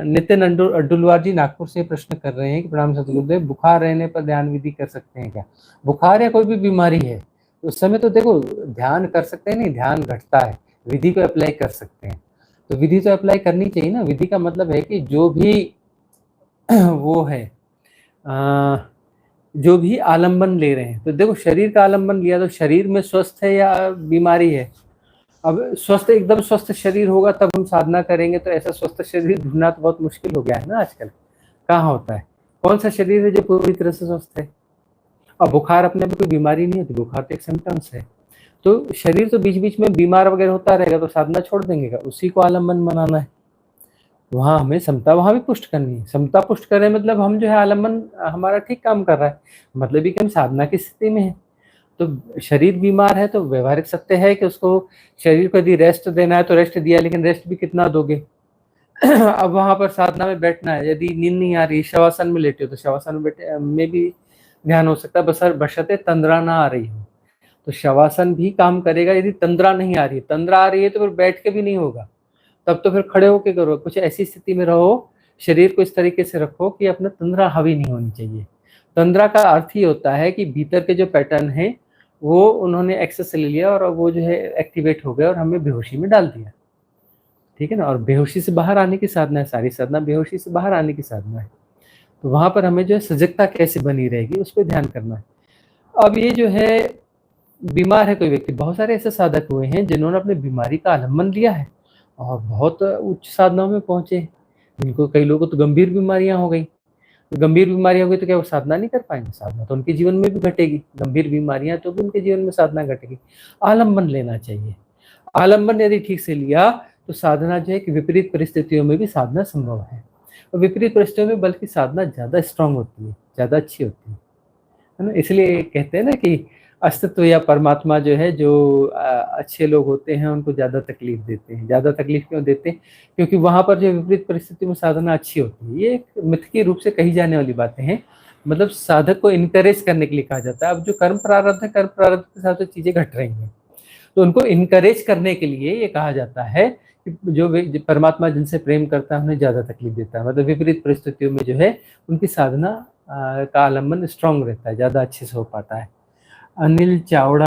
नितिन अड्डुलवार जी नागपुर से प्रश्न कर रहे हैं कि प्रणाम सतगुरुदेव, बुखार रहने पर ध्यान विधि कर सकते हैं क्या? बुखार या कोई भी बीमारी है उस समय तो देखो ध्यान कर सकते हैं, नहीं ध्यान घटता है, विधि को अप्लाई कर सकते हैं। तो विधि तो अप्लाई करनी चाहिए ना। विधि का मतलब है कि जो भी वो है जो भी आलम्बन ले रहे हैं, तो देखो शरीर का आलम्बन लिया तो शरीर में स्वस्थ है या बीमारी है। अब स्वस्थ, एकदम स्वस्थ शरीर होगा तब हम साधना करेंगे, तो ऐसा स्वस्थ शरीर ढूंढना तो बहुत मुश्किल हो गया है ना आजकल। कहाँ होता है? कौन सा शरीर है जो पूरी तरह से स्वस्थ है? और बुखार अपने में कोई बीमारी नहीं होती, बुखार तो एक सिम्टम्स है। तो शरीर तो बीच बीच में बीमार वगैरह होता रहेगा, तो साधना छोड़ देंगे क्या? उसी को आलम्बन बनाना है। वहाँ हमें समता वहाँ भी पुष्ट करनी है। समता पुष्ट करें मतलब हम जो है आलम्बन हमारा ठीक काम कर रहा है, मतलब कि हम साधना की स्थिति में है। तो शरीर बीमार है तो व्यवहारिक सत्य है कि उसको शरीर को यदि रेस्ट देना है तो रेस्ट दिया, लेकिन रेस्ट भी कितना दोगे? अब वहाँ पर साधना में बैठना है, यदि नींद नहीं आ रही, शवासन में लेटे हो तो शवासन में भी ध्यान हो सकता है, बशर्ते तंद्रा ना आ रही हो। तो शवासन भी काम करेगा यदि तंद्रा नहीं आ रही है। तंद्रा आ रही है तो फिर बैठ के भी नहीं होगा, तब तो फिर खड़े होके करो। कुछ ऐसी स्थिति में रहो, शरीर को इस तरीके से रखो कि अपना तंद्रा हावी नहीं होनी चाहिए। तंद्रा का अर्थ ही होता है कि भीतर के जो पैटर्न है वो उन्होंने एक्सेस ले लिया और वो जो है एक्टिवेट हो गया और हमें बेहोशी में डाल दिया। ठीक है ना? और बेहोशी से बाहर आने की साधना है, सारी साधना बेहोशी से बाहर आने की साधना है। तो वहां पर हमें जो है सजगता कैसे बनी रहेगी उस पर ध्यान करना है। अब ये जो है बीमार है कोई व्यक्ति, बहुत सारे ऐसे साधक हुए हैं जिन्होंने अपनी बीमारी का आलम्बन लिया है और बहुत उच्च साधनाओं में पहुंचे। इनको कई लोगों को तो गंभीर बीमारियां हो गई। गंभीर बीमारियां हो गई तो क्या वो साधना नहीं कर पाएंगे? साधना तो उनके जीवन में भी घटेगी। गंभीर बीमारियां तो भी उनके जीवन में साधना घटेगी। आलम्बन लेना चाहिए। आलम्बन यदि ठीक से लिया तो साधना जो है कि विपरीत परिस्थितियों में भी साधना संभव है। और विपरीत परिस्थितियों में बल्कि साधना ज्यादा स्ट्रांग होती है, ज्यादा अच्छी होती है ना। इसलिए कहते हैं ना कि अस्तित्व या परमात्मा जो है, जो अच्छे लोग होते हैं उनको ज्यादा तकलीफ देते हैं। ज्यादा तकलीफ क्यों देते हैं? क्योंकि वहां पर जो विपरीत परिस्थिति में साधना अच्छी होती है। ये एक मिथ के रूप से कही जाने वाली बातें हैं, मतलब साधक को इनकरेज करने के लिए कहा जाता है। अब जो कर्म प्रारब्ध है, कर्म प्रारब्ध के साथ जो चीजें घट रही हैं तो उनको इनकरेज करने के लिए ये कहा जाता है कि जो परमात्मा जिनसे प्रेम करता है उन्हें ज्यादा तकलीफ देता है। मतलब विपरीत परिस्थितियों में जो है उनकी साधना का आलम्बन स्ट्रांग रहता है, ज्यादा अच्छे से हो पाता है। अनिल चावड़ा